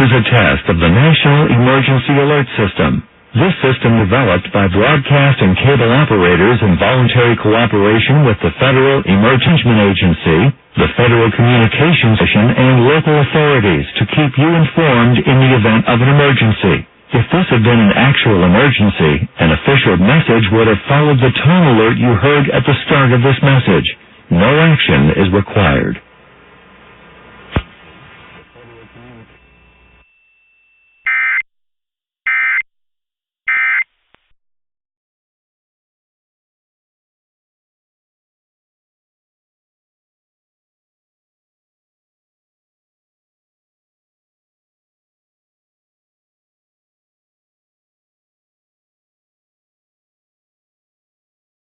is a test of the National Emergency Alert System. This system, developed by broadcast and cable operators in voluntary cooperation with the Federal Emergency Agency, the Federal Communications Commission, and local authorities to keep you informed in the event of an emergency. If this had been an actual emergency, an official message would have followed the tone alert you heard at the start of this message. No action is required.